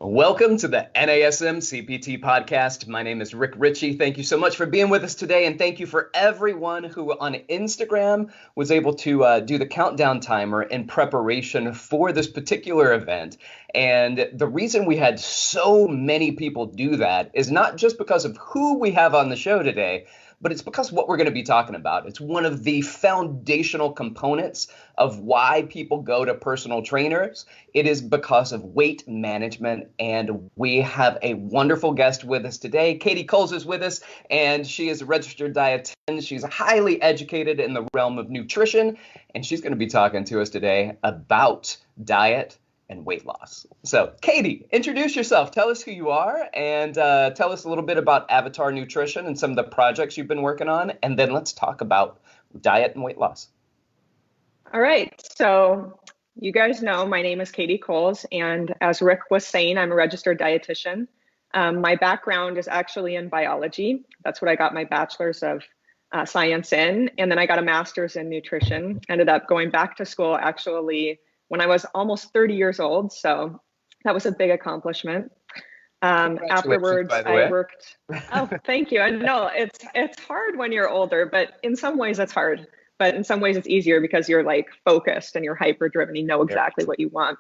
Welcome to the NASM CPT podcast. My name is Richey. Thank you so much for being with us today. And thank you for everyone who on Instagram was able to do the countdown timer in preparation for this particular event. And the reason we had so many people do that is not just because of who we have on the show today, but it's because what we're going to be talking about. It's one of the foundational components of why people go to personal trainers. It is because of weight management. And we have a wonderful guest with us today. Katie Coles is with us, and she is a registered dietitian. She's highly educated in the realm of nutrition, and she's going to be talking to us today about diet and weight loss. So, Katie, introduce yourself. Tell us who you are, and tell us a little bit about Avatar Nutrition and some of the projects you've been working on, and then let's talk about diet and weight loss. All right. So you guys know my name is Katie Coles, and as Rick was saying, I'm a registered dietitian. My background is actually in biology. That's what I got my bachelor's of science in, and then I got a master's in nutrition. Ended up going back to school actually when I was almost 30 years old. So that was a big accomplishment. Afterwards, I worked. Oh, thank you. I know it's hard when you're older, but in some ways it's hard. But in some ways it's easier because you're like focused and you're hyper driven. You know exactly what you want.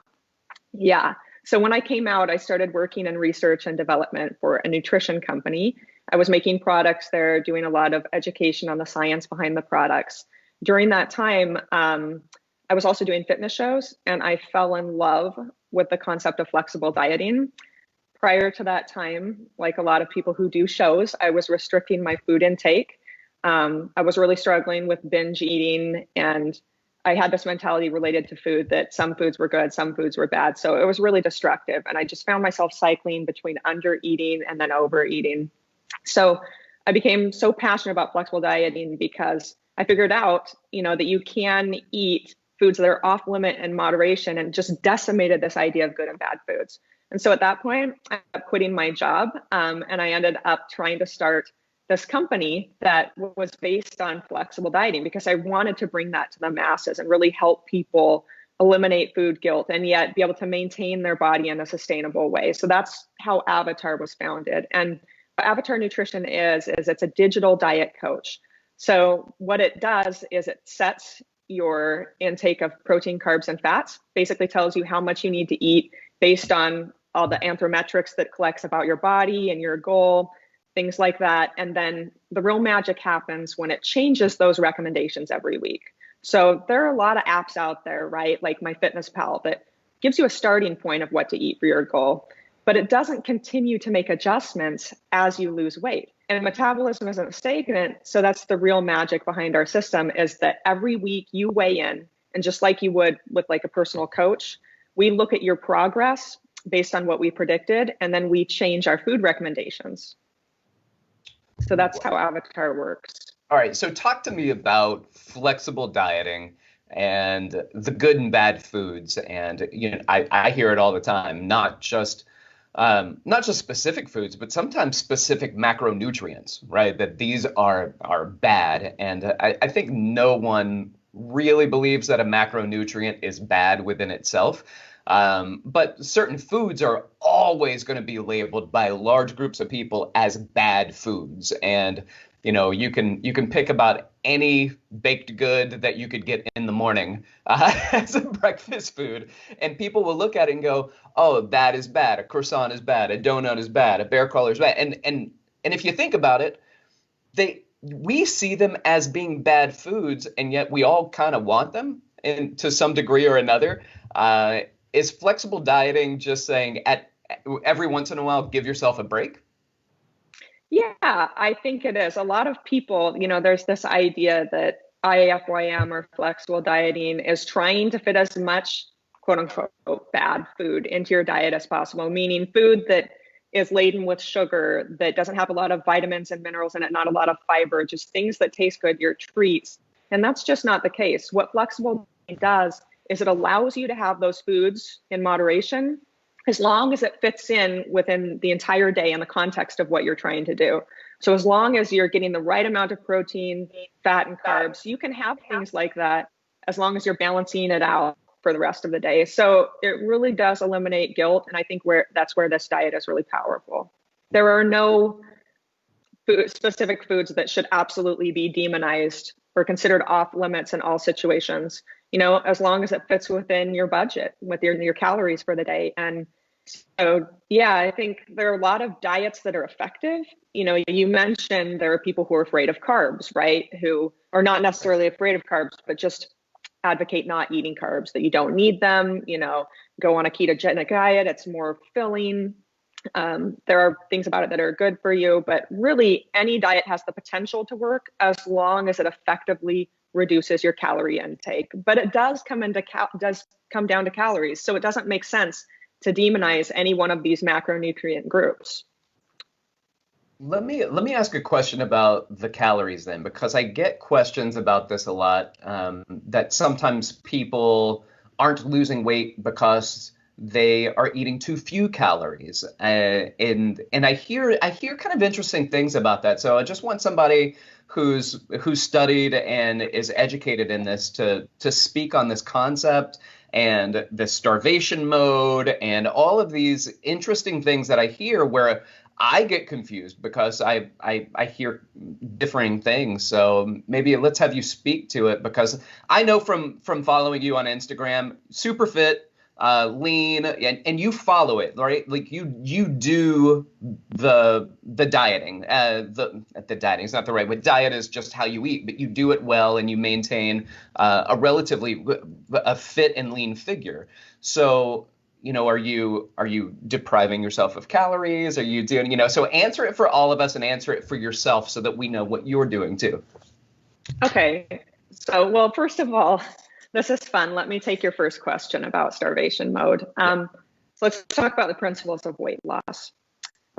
Yeah. So when I came out, I started working in research and development for a nutrition company. I was making products there, doing a lot of education on the science behind the products. During that time, I was also doing fitness shows, and I fell in love with the concept of flexible dieting. Prior to that time, like a lot of people who do shows, I was restricting my food intake. I was really struggling with binge eating, and I had this mentality related to food that some foods were good, some foods were bad. So it was really destructive. And I just found myself cycling between under eating and then overeating. So I became so passionate about flexible dieting because I figured out, that you can eat foods that are off limit in moderation, and just decimated this idea of good and bad foods. And so at that point, I ended up quitting my job, and I ended up trying to start this company that was based on flexible dieting because I wanted to bring that to the masses and really help people eliminate food guilt and yet be able to maintain their body in a sustainable way. So that's how Avatar was founded. And what Avatar Nutrition is it's a digital diet coach. So what it does is it sets your intake of protein, carbs, and fats, basically tells you how much you need to eat based on all the anthrometrics that collects about your body and your goal, things like that. And then the real magic happens when it changes those recommendations every week. So there are a lot of apps out there, right? Like MyFitnessPal that gives you a starting point of what to eat for your goal, but it doesn't continue to make adjustments as you lose weight. And metabolism isn't stagnant. So that's the real magic behind our system, is that every week you weigh in, and just like you would with like a personal coach, we look at your progress based on what we predicted, and then we change our food recommendations. So that's how Avatar works. All right. So talk to me about flexible dieting and the good and bad foods. And, I hear it all the time, not just specific foods, but sometimes specific macronutrients, right? That these are bad. And I think no one really believes that a macronutrient is bad within itself. But certain foods are always going to be labeled by large groups of people as bad foods. And, you can pick about any baked good that you could get in the morning as a breakfast food. And people will look at it and go, oh, that is bad. A croissant is bad. A donut is bad. A bear crawler is bad. And if you think about it, we see them as being bad foods, and yet we all kind of want them to some degree or another. Is flexible dieting just saying every once in a while, give yourself a break? Yeah, I think it is. A lot of people, there's this idea that IFYM or flexible dieting is trying to fit as much quote unquote bad food into your diet as possible, meaning food that is laden with sugar, that doesn't have a lot of vitamins and minerals in it, not a lot of fiber, just things that taste good, your treats. And that's just not the case. What flexible dieting does is it allows you to have those foods in moderation as long as it fits in within the entire day in the context of what you're trying to do. So as long as you're getting the right amount of protein, fat, and carbs, you can have things like that as long as you're balancing it out. for the rest of the day. So it really does eliminate guilt. And I think that's where this diet is really powerful. There are no specific foods that should absolutely be demonized or considered off limits in all situations, as long as it fits within your budget, with your calories for the day. And so, yeah, I think there are a lot of diets that are effective. You mentioned there are people who are afraid of carbs, right? Who are not necessarily afraid of carbs, but just advocate not eating carbs, that you don't need them, go on a ketogenic diet. It's more filling. There are things about it that are good for you, but really any diet has the potential to work as long as it effectively reduces your calorie intake. But it does come down to calories. So it doesn't make sense to demonize any one of these macronutrient groups. Let me ask a question about the calories then, because I get questions about this a lot, that sometimes people aren't losing weight because they are eating too few calories, and I hear kind of interesting things about that. So I just want somebody who's studied and is educated in this to speak on this concept and the starvation mode and all of these interesting things that I hear, where I get confused because I hear differing things. So maybe let's have you speak to it, because I know from following you on Instagram, super fit, lean, and you follow it, right? Like you do the dieting. The dieting is not the right word. Diet is just how you eat, but you do it well and you maintain a relatively fit and lean figure. So, are you depriving yourself of calories? Are you doing, so answer it for all of us and answer it for yourself so that we know what you're doing too. Okay. So, well, first of all, this is fun. Let me take your first question about starvation mode. So let's talk about the principles of weight loss.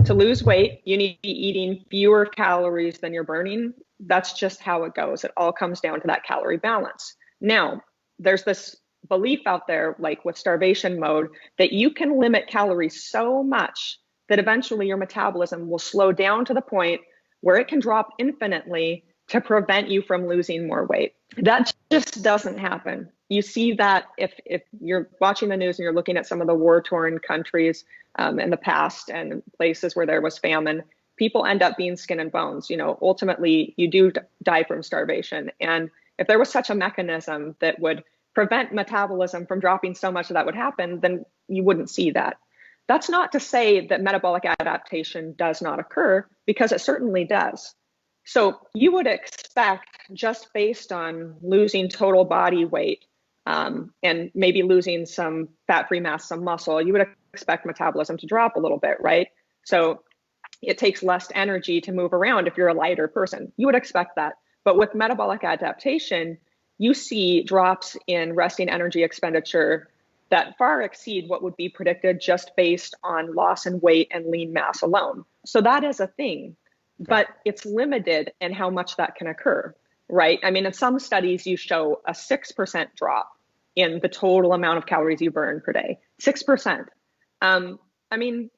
To lose weight, you need to be eating fewer calories than you're burning. That's just how it goes. It all comes down to that calorie balance. Now, there's this belief out there, like with starvation mode, that you can limit calories so much that eventually your metabolism will slow down to the point where it can drop infinitely to prevent you from losing more weight. That just doesn't happen. You see that if you're watching the news and you're looking at some of the war-torn countries in the past and places where there was famine, people end up being skin and bones. Ultimately, you do die from starvation. And if there was such a mechanism that would prevent metabolism from dropping so much that would happen, then you wouldn't see that. That's not to say that metabolic adaptation does not occur, because it certainly does. So you would expect, just based on losing total body weight and maybe losing some fat-free mass, some muscle, you would expect metabolism to drop a little bit, right? So it takes less energy to move around if you're a lighter person. You would expect that. But with metabolic adaptation, you see drops in resting energy expenditure that far exceed what would be predicted just based on loss in weight and lean mass alone. So that is a thing, but it's limited in how much that can occur, right? I mean, in some studies, you show a 6% drop in the total amount of calories you burn per day. 6%. I mean,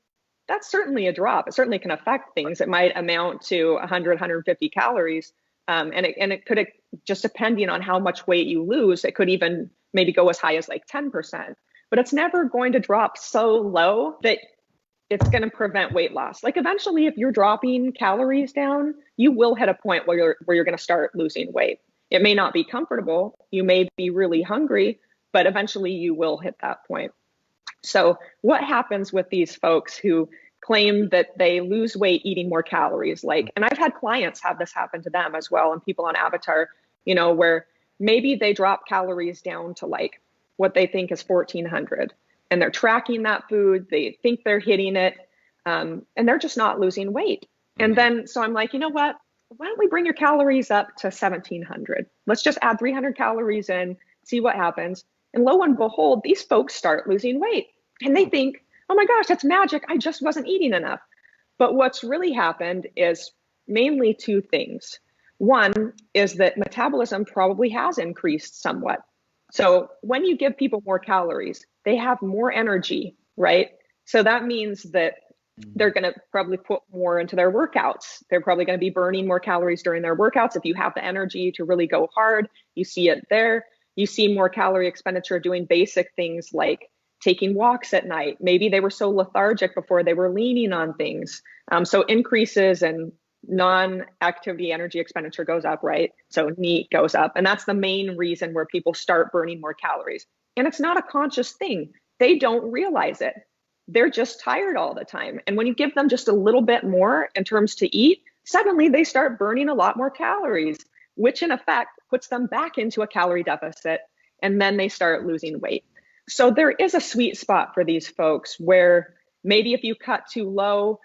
that's certainly a drop. It certainly can affect things. It might amount to 100, 150 calories. And it could, just depending on how much weight you lose, it could even maybe go as high as like 10%. But it's never going to drop so low that it's going to prevent weight loss. Like eventually, if you're dropping calories down, you will hit a point where you're going to start losing weight. It may not be comfortable. You may be really hungry, but eventually you will hit that point. So what happens with these folks who claim that they lose weight eating more calories? And I've had clients have this happen to them as well, and people on Avatar, where maybe they drop calories down to like what they think is 1,400, and they're tracking that food. They think they're hitting it, and they're just not losing weight. And then, so I'm like, you know what? Why don't we bring your calories up to 1,700? Let's just add 300 calories in, see what happens. And lo and behold, these folks start losing weight, and they think, oh my gosh, that's magic. I just wasn't eating enough. But what's really happened is mainly two things. One is that metabolism probably has increased somewhat. So when you give people more calories, they have more energy, right? So that means that they're going to probably put more into their workouts. They're probably going to be burning more calories during their workouts. If you have the energy to really go hard, you see it there. You see more calorie expenditure doing basic things like taking walks at night. Maybe they were so lethargic before, they were leaning on things. So increases in non-activity energy expenditure goes up, right? So NEAT goes up. And that's the main reason where people start burning more calories. And it's not a conscious thing. They don't realize it. They're just tired all the time. And when you give them just a little bit more in terms to eat, suddenly they start burning a lot more calories, which in effect puts them back into a calorie deficit. And then they start losing weight. So there is a sweet spot for these folks where maybe if you cut too low,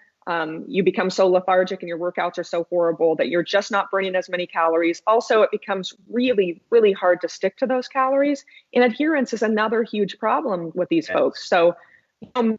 you become so lethargic and your workouts are so horrible that you're just not burning as many calories. Also, it becomes really, really hard to stick to those calories. And adherence is another huge problem with these folks. So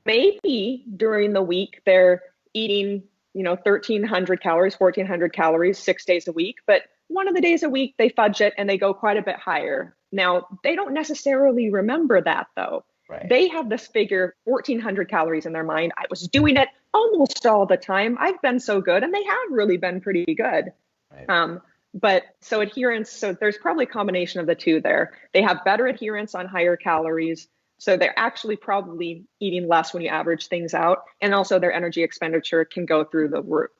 maybe during the week, they're eating, 1,300 calories, 1,400 calories, 6 days a week. But one of the days a week, they fudge it and they go quite a bit higher. Now, they don't necessarily remember that, though. Right. They have this figure, 1,400 calories in their mind. I was doing it almost all the time. I've been so good. And they have really been pretty good. Right. But so adherence, so there's probably a combination of the two there. They have better adherence on higher calories. So they're actually probably eating less when you average things out. And also their energy expenditure can go through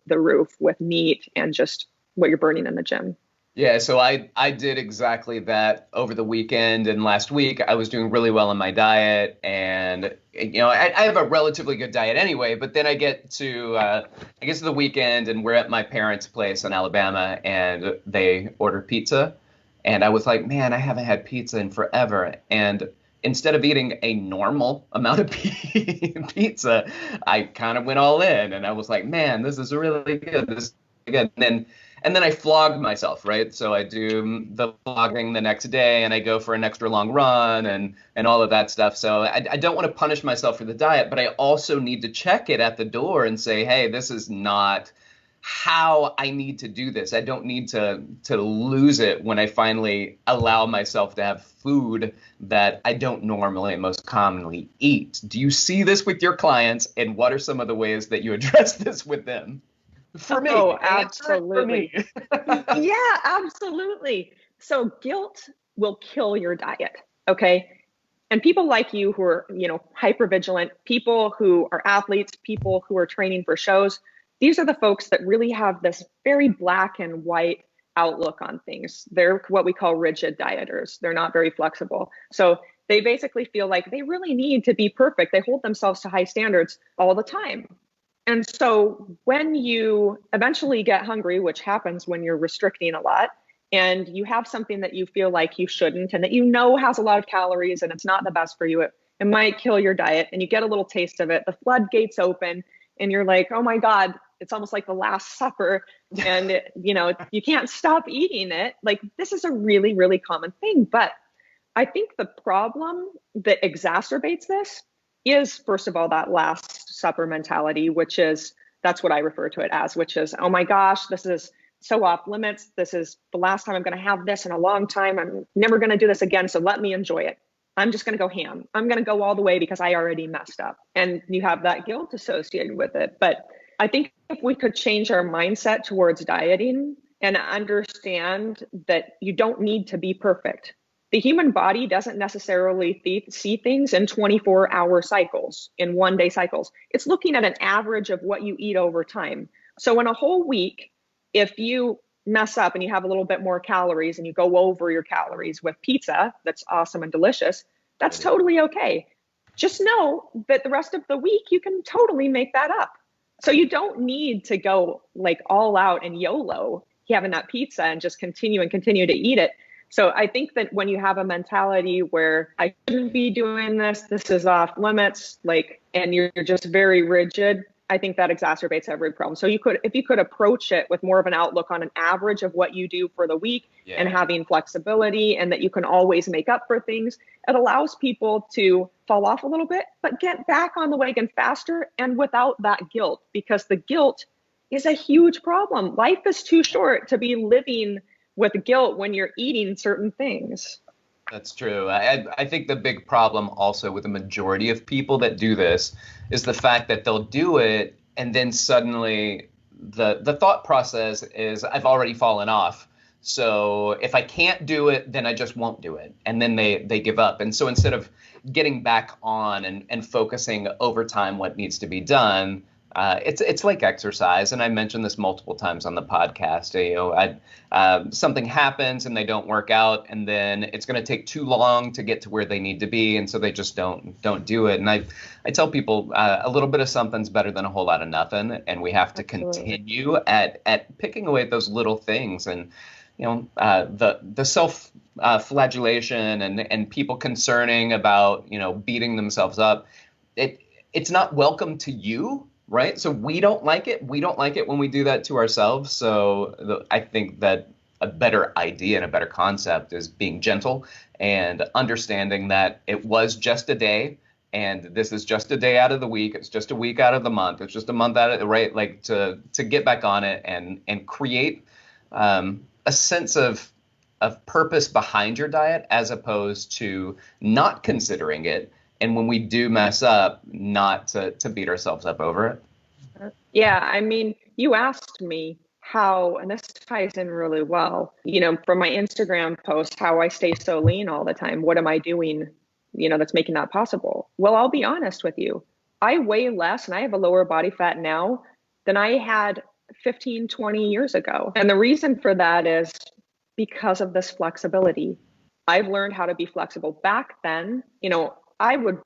the roof with NEAT and just what you're burning in the gym. Yeah, so I did exactly that over the weekend, and last week I was doing really well on my diet, and I have a relatively good diet anyway, but then I get to the weekend and we're at my parents' place in Alabama and they order pizza, and I was like, man, I haven't had pizza in forever, and instead of eating a normal amount of pizza, I kind of went all in, and I was like, man, this is really good. This is good. And then I flogged myself, right? So I do the flogging the next day and I go for an extra long run and all of that stuff. So I don't want to punish myself for the diet, but I also need to check it at the door and say, hey, this is not how I need to do this. I don't need to lose it when I finally allow myself to have food that I don't normally most commonly eat. Do you see this with your clients, and what are some of the ways that you address this with them? For me. Oh, absolutely. Yeah, absolutely. So guilt will kill your diet. Okay. And people like you who are, hypervigilant, people who are athletes, people who are training for shows, these are the folks that really have this very black and white outlook on things. They're what we call rigid dieters. They're not very flexible. So they basically feel like they really need to be perfect. They hold themselves to high standards all the time. And so when you eventually get hungry, which happens when you're restricting a lot, and you have something that you feel like you shouldn't, and that has a lot of calories and it's not the best for you, it might kill your diet, and you get a little taste of it, the floodgates open, and you're like, oh my God, it's almost like the Last Supper, and you can't stop eating it. Like, this is a really, really common thing. But I think the problem that exacerbates this is, first of all, that Last Supper mentality, that's what I refer to it as, which is, oh my gosh, this is so off limits. This is the last time I'm going to have this in a long time. I'm never going to do this again. So let me enjoy it. I'm just going to go ham. I'm going to go all the way because I already messed up. And you have that guilt associated with it. But I think if we could change our mindset towards dieting and understand that you don't need to be perfect. The human body doesn't necessarily see things in 24-hour cycles, in one-day cycles. It's looking at an average of what you eat over time. So in a whole week, if you mess up and you have a little bit more calories and you go over your calories with pizza, that's awesome and delicious, that's totally okay. Just know that the rest of the week, you can totally make that up. So you don't need to go like all out and YOLO having that pizza and just continue to eat it. So I think that when you have a mentality where I shouldn't be doing this is off limits, and you're just very rigid, I think that exacerbates every problem. So if you could approach it with more of an outlook on an average of what you do for the week, and having flexibility, and that you can always make up for things, it allows people to fall off a little bit, but get back on the wagon faster and without that guilt, because the guilt is a huge problem. Life is too short to be living with guilt when you're eating certain things. That's true. I think the big problem also with the majority of people that do this is the fact that they'll do it and then suddenly the thought process is, I've already fallen off. So if I can't do it, then I just won't do it. And then they give up. And so instead of getting back on and focusing over time what needs to be done, it's like exercise. And I mentioned this multiple times on the podcast. Something happens and they don't work out, and then it's going to take too long to get to where they need to be. And so they just don't do it. And I tell people a little bit of something's better than a whole lot of nothing. And we have to continue at picking away at those little things. And the self flagellation and people concerning about beating themselves up, it's not welcome to you, right? So we don't like it. We don't like it when we do that to ourselves. So I think that a better idea and a better concept is being gentle and understanding that it was just a day. And this is just a day out of the week. It's just a week out of the month. It's just a month out of the right. Like to get back on it and create a sense of purpose behind your diet, as opposed to not considering it. And when we do mess up, not to beat ourselves up over it. Yeah, I mean, you asked me how, and this ties in really well, from my Instagram post, how I stay so lean all the time. What am I doing, that's making that possible? Well, I'll be honest with you. I weigh less and I have a lower body fat now than I had 15, 20 years ago. And the reason for that is because of this flexibility. I've learned how to be flexible. Back then, I would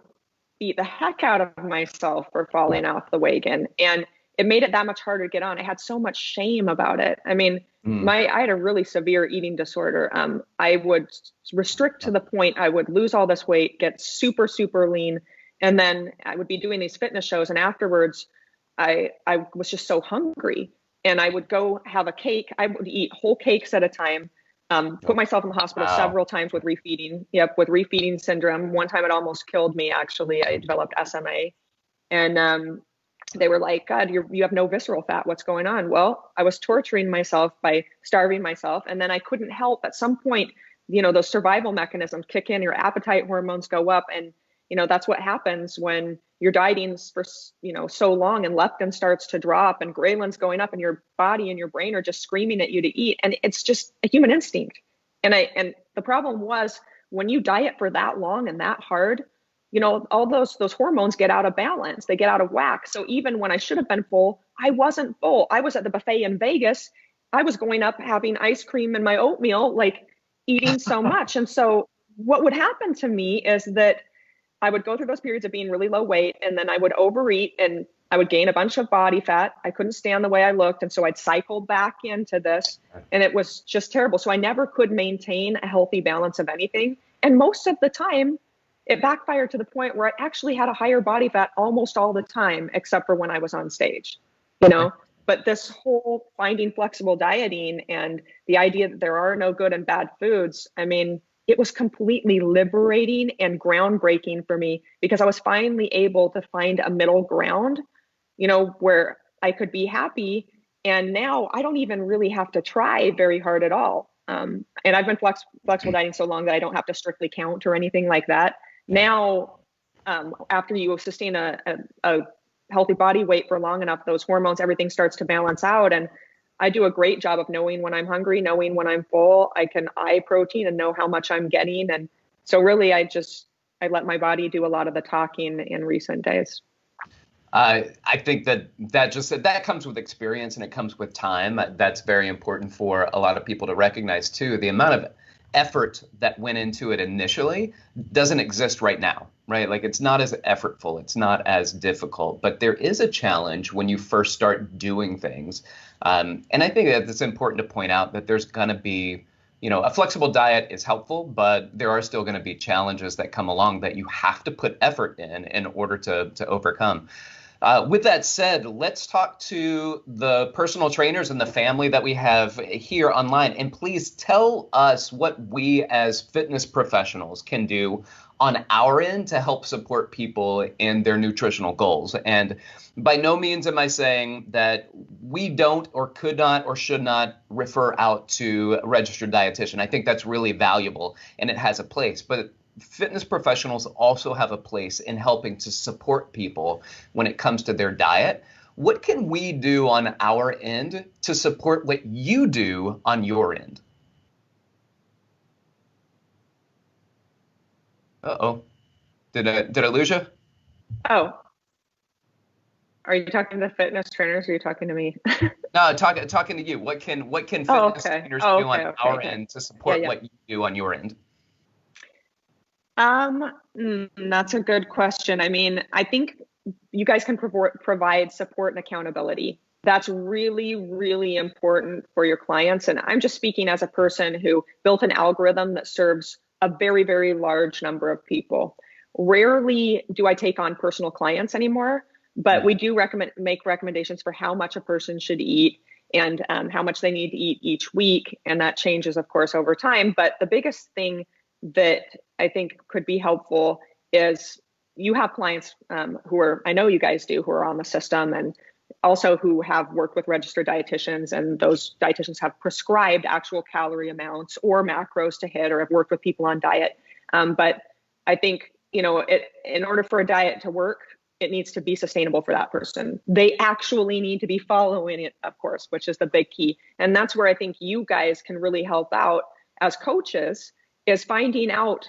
beat the heck out of myself for falling off the wagon. And it made it that much harder to get on. I had so much shame about it. I mean, I had a really severe eating disorder. I would restrict to the point I would lose all this weight, get super, super lean. And then I would be doing these fitness shows. And afterwards, I was just so hungry. And I would go have a cake. I would eat whole cakes at a time. Put myself in the hospital several times with refeeding. With refeeding syndrome. One time it almost killed me, actually. I developed SMA. And they were like, God, you have no visceral fat. What's going on? Well, I was torturing myself by starving myself. And then I couldn't help at some point, those survival mechanisms kick in, your appetite hormones go up. And, that's what happens when you're dieting for, so long, and leptin starts to drop and ghrelin's going up, and your body and your brain are just screaming at you to eat. And it's just a human instinct. And the problem was, when you diet for that long and that hard, all those hormones get out of balance. They get out of whack. So even when I should have been full, I wasn't full. I was at the buffet in Vegas. I was going up having ice cream and my oatmeal, like eating so much. And so what would happen to me is that I would go through those periods of being really low weight, and then I would overeat and I would gain a bunch of body fat. I couldn't stand the way I looked. And so I'd cycle back into this, and it was just terrible. So I never could maintain a healthy balance of anything. And most of the time, it backfired to the point where I actually had a higher body fat almost all the time, except for when I was on stage, But this whole finding flexible dieting and the idea that there are no good and bad foods, I mean, it was completely liberating and groundbreaking for me, because I was finally able to find a middle ground, where I could be happy. And now I don't even really have to try very hard at all. And I've been flexible dieting so long that I don't have to strictly count or anything like that. Now, after you sustain a healthy body weight for long enough, those hormones, everything starts to balance out. And I do a great job of knowing when I'm hungry, knowing when I'm full. I can eye protein and know how much I'm getting. And so really, I let my body do a lot of the talking in recent days. I think that comes with experience, and it comes with time. That's very important for a lot of people to recognize too. The amount of effort that went into it initially doesn't exist right now, right? Like, it's not as effortful, it's not as difficult, but there is a challenge when you first start doing things. And I think that it's important to point out that there's going to be, a flexible diet is helpful, but there are still going to be challenges that come along that you have to put effort in order to overcome. With that said, let's talk to the personal trainers and the family that we have here online. And please tell us what we as fitness professionals can do on our end to help support people in their nutritional goals. And by no means am I saying that we don't or could not or should not refer out to a registered dietitian. I think that's really valuable and it has a place. But fitness professionals also have a place in helping to support people when it comes to their diet. What can we do on our end to support what you do on your end? Uh-oh. Did I lose you? Oh, are you talking to fitness trainers or are you talking to me? No, talking to you. What can Oh, fitness okay. trainers Oh, do on okay, okay, our okay. end to Yeah, support yeah. what you do on your end? That's a good question. I mean, I think you guys can provide support and accountability. That's really, really important for your clients. And I'm just speaking as a person who built an algorithm that serves a very, very large number of people. Rarely do I take on personal clients anymore, but we do make recommendations for how much a person should eat and how much they need to eat each week. And that changes, of course, over time. But the biggest thing that I think could be helpful is you have clients who are, I know you guys do, who are on the system and also who have worked with registered dietitians, and those dietitians have prescribed actual calorie amounts or macros to hit, or have worked with people on diet. But I think, in order for a diet to work, it needs to be sustainable for that person. They actually need to be following it, of course, which is the big key. And that's where I think you guys can really help out as coaches, is finding out,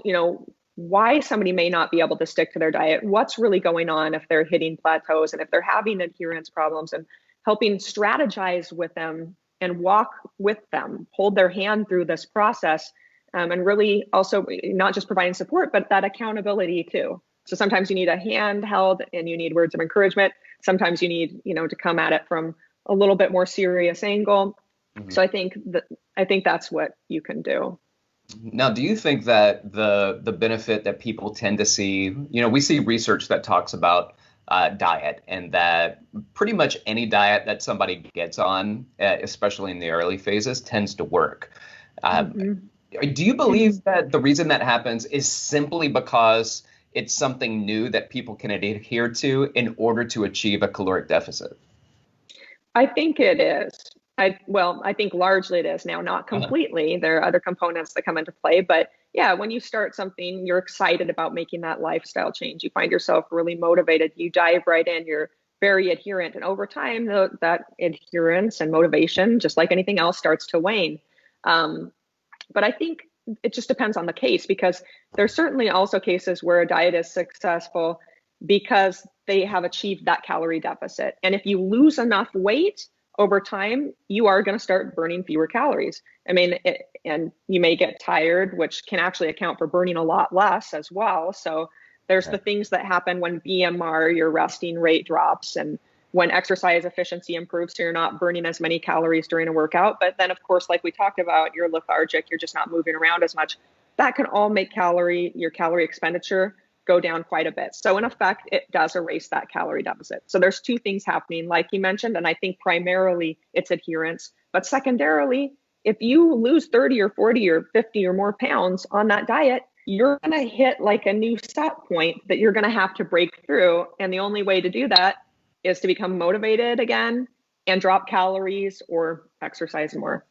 why somebody may not be able to stick to their diet, what's really going on if they're hitting plateaus and if they're having adherence problems, and helping strategize with them and walk with them, hold their hand through this process, and really also not just providing support, but that accountability too. So sometimes you need a hand held and you need words of encouragement. Sometimes you need, to come at it from a little bit more serious angle. Mhm. So I think that's what you can do. Now, do you think that the benefit that people tend to see, we see research that talks about diet, and that pretty much any diet that somebody gets on, especially in the early phases, tends to work. Um, Mm-hmm. do you believe Mm-hmm. that the reason that happens is simply because it's something new that people can adhere to in order to achieve a caloric deficit? I think it is. I think largely it is now, not Uh-huh. completely. There are other components that come into play, but yeah, when you start something, you're excited about making that lifestyle change. You find yourself really motivated. You dive right in. You're very adherent, and over time, that adherence and motivation, just like anything else, starts to wane. Um, but I think it just depends on the case, because there's certainly also cases where a diet is successful because they have achieved that calorie deficit. And if you lose enough weight over time, you are going to start burning fewer calories. I mean, and you may get tired, which can actually account for burning a lot less as well. So there's the Right. things that happen when BMR, your resting rate, drops, and when exercise efficiency improves, so you're not burning as many calories during a workout. But then, of course, like we talked about, you're lethargic, you're just not moving around as much. That can all make your calorie expenditure go down quite a bit. So in effect, it does erase that calorie deficit. So there's two things happening, like you mentioned, and I think primarily it's adherence. But secondarily, if you lose 30 or 40 or 50 or more pounds on that diet, you're going to hit like a new set point that you're going to have to break through. And the only way to do that is to become motivated again and drop calories or exercise more.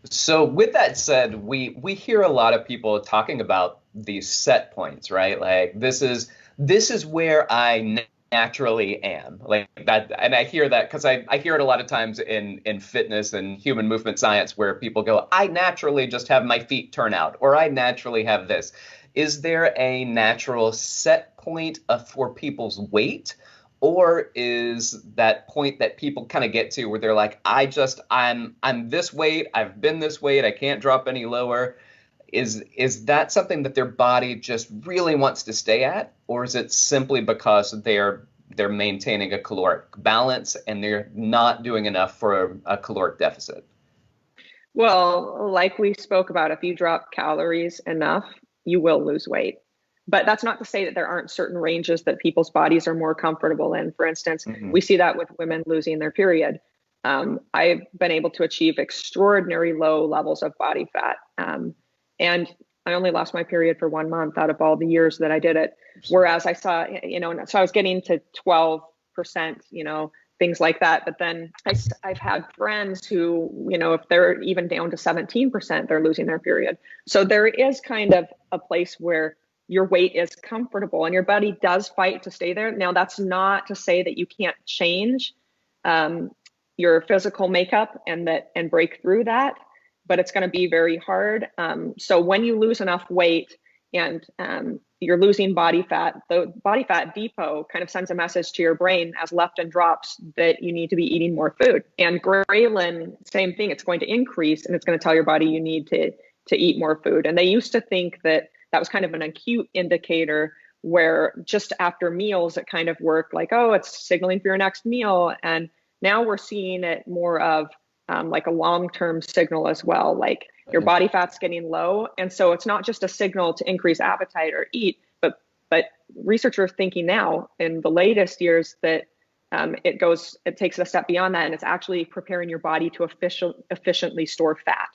So with that said, we hear a lot of people talking about these set points, right? Like this is where I naturally am, like that, and I hear that because I hear it a lot of times in fitness and human movement science, where people go, I naturally just have my feet turn out, or I naturally have this. Is there a natural set point for people's weight? Or is that point that people kind of get to where they're like, I'm this weight, I've been this weight, I can't drop any lower. Is that something that their body just really wants to stay at? Or is it simply because they're maintaining a caloric balance and they're not doing enough for a caloric deficit? Well, like we spoke about, if you drop calories enough, you will lose weight. But that's not to say that there aren't certain ranges that people's bodies are more comfortable in. For instance, Hmm. we see that with women losing their period. I've been able to achieve extraordinary low levels of body fat. And I only lost my period for 1 month out of all the years that I did it. Whereas I saw, so I was getting to 12%, things like that. But then I've had friends who, if they're even down to 17%, they're losing their period. So there is kind of a place where your weight is comfortable and your body does fight to stay there. Now, that's not to say that you can't change um, your physical makeup and break through that, but it's going to be very hard. So when you lose enough weight, and you're losing body fat. The body fat depot kind of sends a message to your brain as leptin drops that you need to be eating more food. And ghrelin, same thing, it's going to increase and it's going to tell your body you need to eat more food. And they used to think that that was kind of an acute indicator where just after meals, it kind of worked like, oh, it's signaling for your next meal. And now we're seeing it more of like a long-term signal as well, like your body fat's getting low. And so it's not just a signal to increase appetite or eat, but researchers are thinking now in the latest years that it takes a step beyond that. And it's actually preparing your body to efficiently store fat.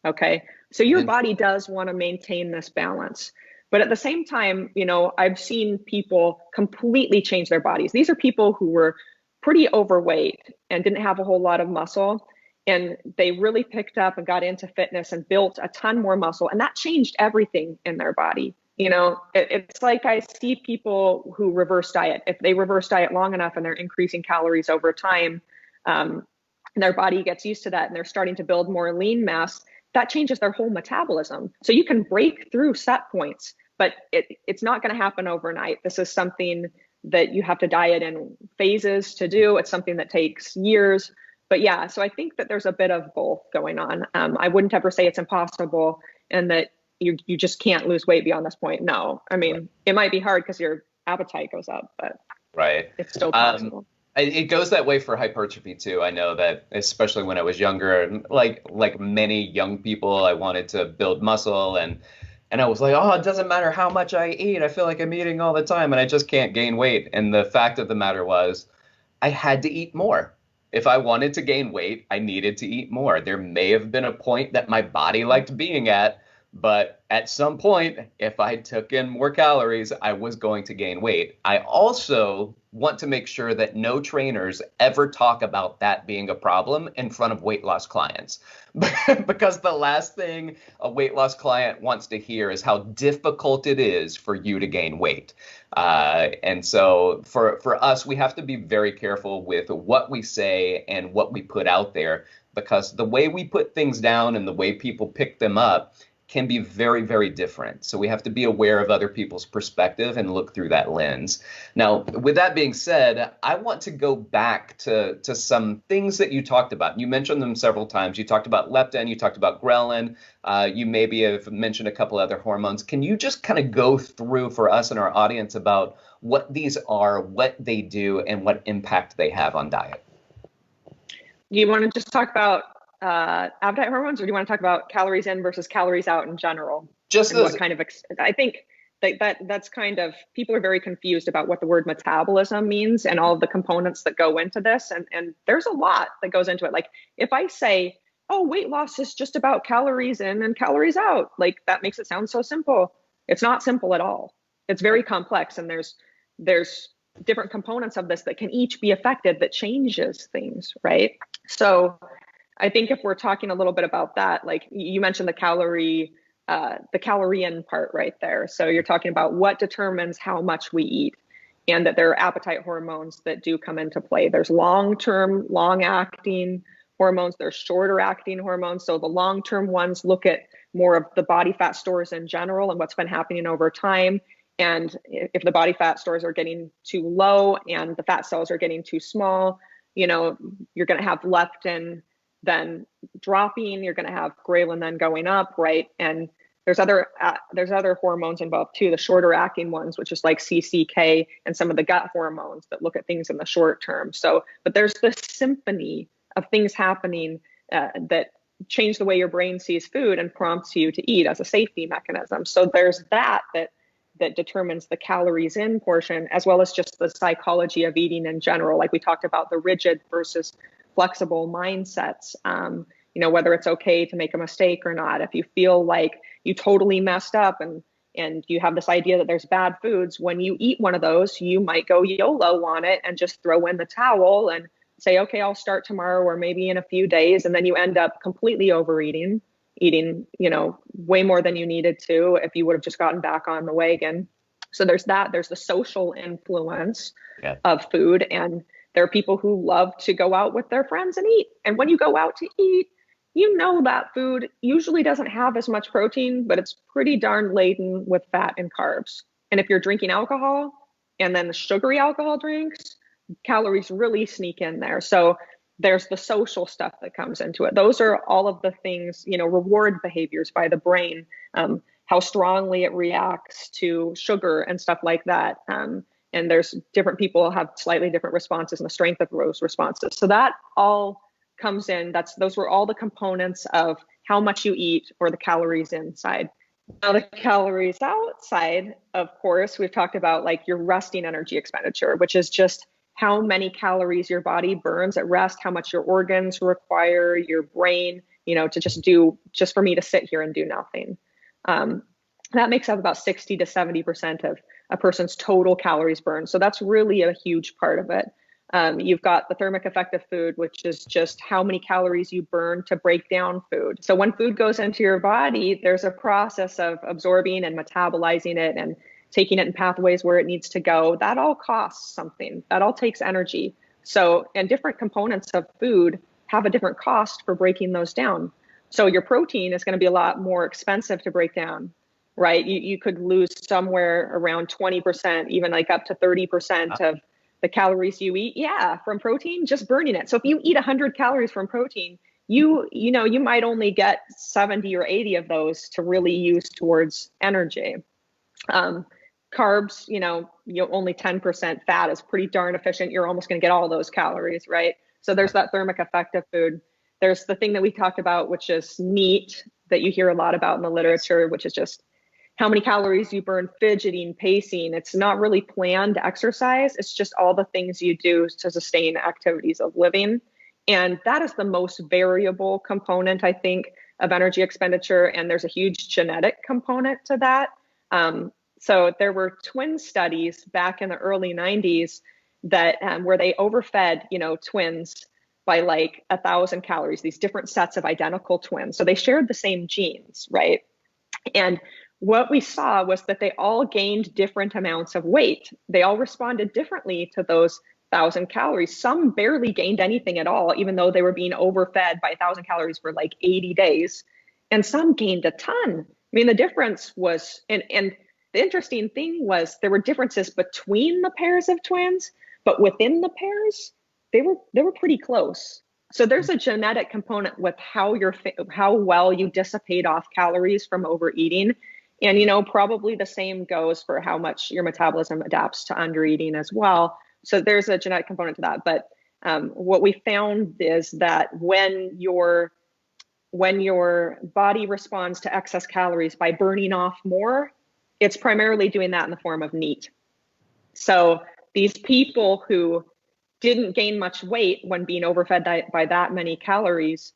Okay. So your body does want to maintain this balance. But at the same time, you know, I've seen people completely change their bodies. These are people who were pretty overweight and didn't have a whole lot of muscle. And they really picked up and got into fitness and built a ton more muscle. And that changed everything in their body. You know, it's like I see people who reverse diet. If they reverse diet long enough and they're increasing calories over time, and their body gets used to that and they're starting to build more lean mass, that changes their whole metabolism. So you can break through set points, but it's not going to happen overnight. This is something that you have to diet in phases to do. It's something that takes years. But yeah, so I think that there's a bit of both going on. I wouldn't ever say it's impossible and that you just can't lose weight beyond this point. No, I mean, It might be hard because your appetite goes up, but it's still possible. It goes that way for hypertrophy too. I know that, especially when I was younger, like many young people, I wanted to build muscle and I was like, oh, it doesn't matter how much I eat. I feel like I'm eating all the time and I just can't gain weight. And the fact of the matter was I had to eat more. If I wanted to gain weight, I needed to eat more. There may have been a point that my body liked being at, but at some point, if I took in more calories, I was going to gain weight. I also want to make sure that no trainers ever talk about that being a problem in front of weight loss clients. Because the last thing a weight loss client wants to hear is how difficult it is for you to gain weight. And so for us, we have to be very careful with what we say and what we put out there, because the way we put things down and the way people pick them up can be very, very different. So we have to be aware of other people's perspective and look through that lens. Now, with that being said, I want to go back to some things that you talked about. You mentioned them several times. You talked about leptin, you talked about ghrelin, you maybe have mentioned a couple other hormones. Can you just kind of go through for us and our audience about what these are, what they do, and what impact they have on diet? Do you want to just talk about appetite hormones, or do you want to talk about calories in versus calories out in general? Just what kind of, I think that's kind of, people are very confused about what the word metabolism means and all of the components that go into this. And there's a lot that goes into it. Like if I say, oh, weight loss is just about calories in and calories out, like that makes it sound so simple. It's not simple at all. It's very complex. And there's different components of this that can each be affected that changes things, right? So I think if we're talking a little bit about that, like you mentioned the calorie in part right there. So you're talking about what determines how much we eat, and that there are appetite hormones that do come into play. There's long-term, long-acting hormones. There's shorter-acting hormones. So the long-term ones look at more of the body fat stores in general and what's been happening over time. And if the body fat stores are getting too low and the fat cells are getting too small, you know, you're going to have leptin then dropping, you're going to have ghrelin then going up, right? And there's other hormones involved too, the shorter acting ones, which is like CCK and some of the gut hormones that look at things in the short term. So, but there's this symphony of things happening that change the way your brain sees food and prompts you to eat as a safety mechanism. So there's that determines the calories in portion, as well as just the psychology of eating in general. Like we talked about the rigid versus flexible mindsets, you know, whether it's okay to make a mistake or not. If you feel like you totally messed up and you have this idea that there's bad foods, when you eat one of those, you might go YOLO on it and just throw in the towel and say, okay, I'll start tomorrow or maybe in a few days. And then you end up completely overeating, eating, you know, way more than you needed to if you would have just gotten back on the wagon. So there's the social influence of food. And there are people who love to go out with their friends and eat. And when you go out to eat, you know that food usually doesn't have as much protein, but it's pretty darn laden with fat and carbs. And if you're drinking alcohol and then the sugary alcohol drinks, calories really sneak in there. So there's the social stuff that comes into it. Those are all of the things, reward behaviors by the brain, how strongly it reacts to sugar and stuff like that. And there's different people have slightly different responses and the strength of those responses. So that all comes in. Those were all the components of how much you eat or the calories inside. Now the calories outside, of course, we've talked about like your resting energy expenditure, which is just how many calories your body burns at rest, how much your organs require, your brain, to just for me to sit here and do nothing. That makes up about 60 to 70% of a person's total calories burned. So that's really a huge part of it. You've got the thermic effect of food, which is just how many calories you burn to break down food. So when food goes into your body, there's a process of absorbing and metabolizing it and taking it in pathways where it needs to go. That all costs something. That all takes energy. So, and different components of food have a different cost for breaking those down. So your protein is going to be a lot more expensive to break down, right? You could lose somewhere around 20%, even like up to 30% of the calories you eat, from protein, just burning it. So if you eat 100 calories from protein, you might only get 70 or 80 of those to really use towards energy. Carbs, only 10% fat is pretty darn efficient. You're almost going to get all those calories, right? So there's that thermic effect of food. There's the thing that we talked about, which is NEAT, that you hear a lot about in the literature, which is just how many calories you burn fidgeting, pacing. It's not really planned exercise. It's just all the things you do to sustain activities of living. And that is the most variable component, I think, of energy expenditure. And there's a huge genetic component to that. So there were twin studies back in the early 90s that where they overfed, twins by like 1,000 calories, these different sets of identical twins. So they shared the same genes, right? And what we saw was that they all gained different amounts of weight. They all responded differently to those 1,000 calories. Some barely gained anything at all, even though they were being overfed by 1,000 calories for like 80 days. And some gained a ton. I mean, the difference was, and the interesting thing was there were differences between the pairs of twins, but within the pairs, they were pretty close. So there's a genetic component with how well you dissipate off calories from overeating. And, probably the same goes for how much your metabolism adapts to undereating as well. So there's a genetic component to that. But what we found is that when your body responds to excess calories by burning off more, it's primarily doing that in the form of NEAT. So these people who didn't gain much weight when being overfed by that many calories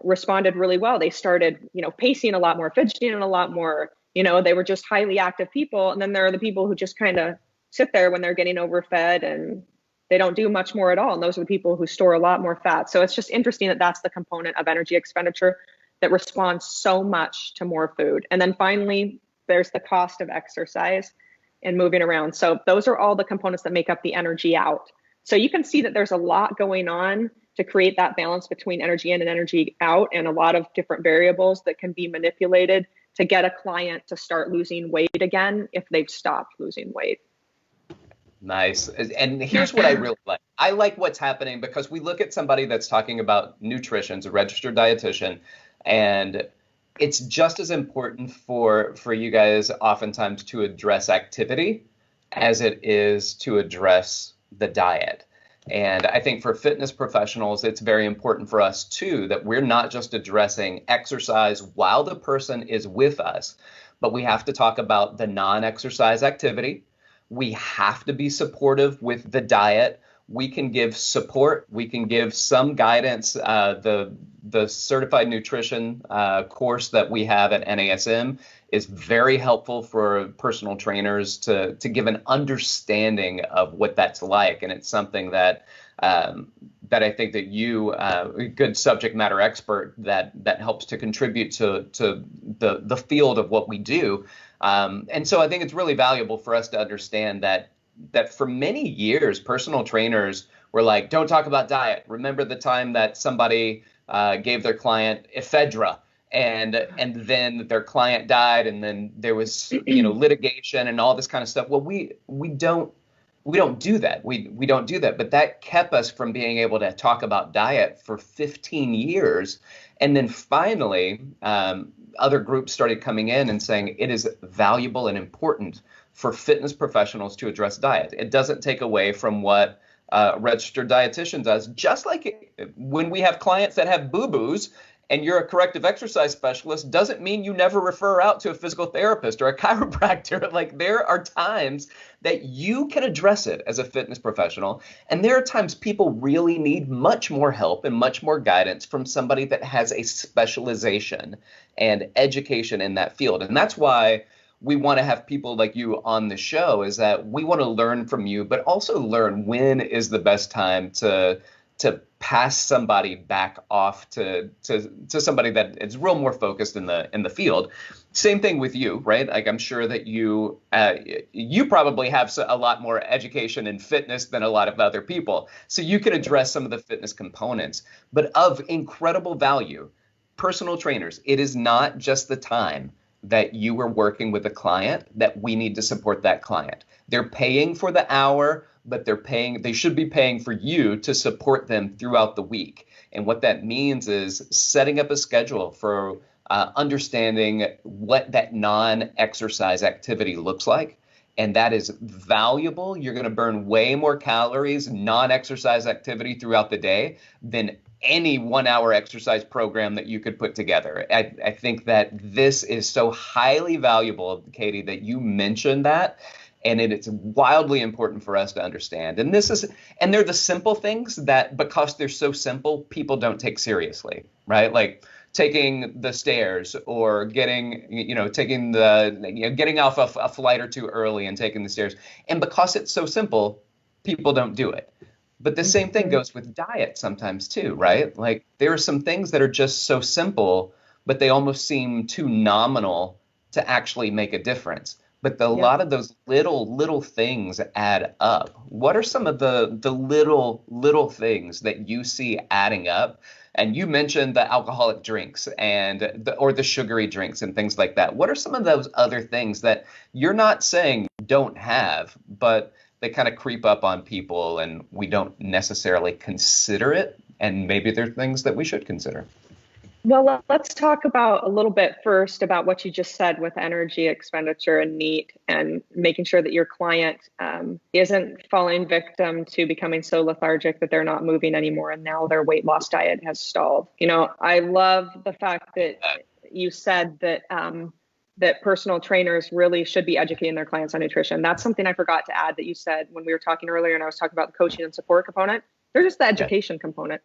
responded really well. They started, pacing a lot more, fidgeting a lot more. They were just highly active people. And then there are the people who just kind of sit there when they're getting overfed and they don't do much more at all. And those are the people who store a lot more fat. So it's just interesting that that's the component of energy expenditure that responds so much to more food. And then finally, there's the cost of exercise and moving around. So those are all the components that make up the energy out. So you can see that there's a lot going on to create that balance between energy in and energy out, and a lot of different variables that can be manipulated to get a client to start losing weight again if they've stopped losing weight. Nice. And here's what I really like. I like what's happening because we look at somebody that's talking about nutrition, a registered dietitian, and it's just as important for you guys oftentimes to address activity as it is to address the diet. And I think for fitness professionals, it's very important for us too, that we're not just addressing exercise while the person is with us, but we have to talk about the non-exercise activity. We have to be supportive with the diet. We can give support. We can give some guidance. The certified nutrition course that we have at NASM is very helpful for personal trainers to give an understanding of what that's like. And it's something that I think that you, a good subject matter expert, that helps to contribute to the field of what we do. And so I think it's really valuable for us to understand that for many years, personal trainers were like, don't talk about diet. Remember the time that somebody gave their client ephedra, and then their client died, and then there was litigation and all this kind of stuff. Well, we don't do that. We don't do that. But that kept us from being able to talk about diet for 15 years. And then finally, other groups started coming in and saying it is valuable and important for fitness professionals to address diet. It doesn't take away from what a registered dietitian does. Just like when we have clients that have boo-boos, and you're a corrective exercise specialist, doesn't mean you never refer out to a physical therapist or a chiropractor. Like, there are times that you can address it as a fitness professional. And there are times people really need much more help and much more guidance from somebody that has a specialization and education in that field. And that's why we want to have people like you on the show, is that we want to learn from you, but also learn when is the best time to pass somebody back off to somebody that is real more focused in the field. Same thing with you, right? Like, I'm sure that you probably have a lot more education in fitness than a lot of other people, so you can address some of the fitness components. But of incredible value, personal trainers, it is not just the time that you are working with a client that we need to support that client. They're paying for the hour, but they should be paying for you to support them throughout the week. And what that means is setting up a schedule for understanding what that non-exercise activity looks like. And that is valuable. You're going to burn way more calories, non-exercise activity throughout the day than any 1 hour exercise program that you could put together. I think that this is so highly valuable, Katie, that you mentioned that. And it's wildly important for us to understand. And they're the simple things that, because they're so simple, people don't take seriously, right? Like taking the stairs, or getting off a flight or two early and taking the stairs. And because it's so simple, people don't do it. But the same thing goes with diet sometimes too, right? Like, there are some things that are just so simple, but they almost seem too nominal to actually make a difference. But a lot of those little things add up. What are some of the little things that you see adding up? And you mentioned the alcoholic drinks or the sugary drinks and things like that. What are some of those other things that you're not saying don't have, but they kind of creep up on people and we don't necessarily consider it? And maybe they're things that we should consider. Well, let's talk about a little bit first about what you just said with energy expenditure and NEAT, and making sure that your client isn't falling victim to becoming so lethargic that they're not moving anymore, and now their weight loss diet has stalled. I love the fact that you said that that personal trainers really should be educating their clients on nutrition. That's something I forgot to add that you said when we were talking earlier, and I was talking about the coaching and support component. There's just the education component.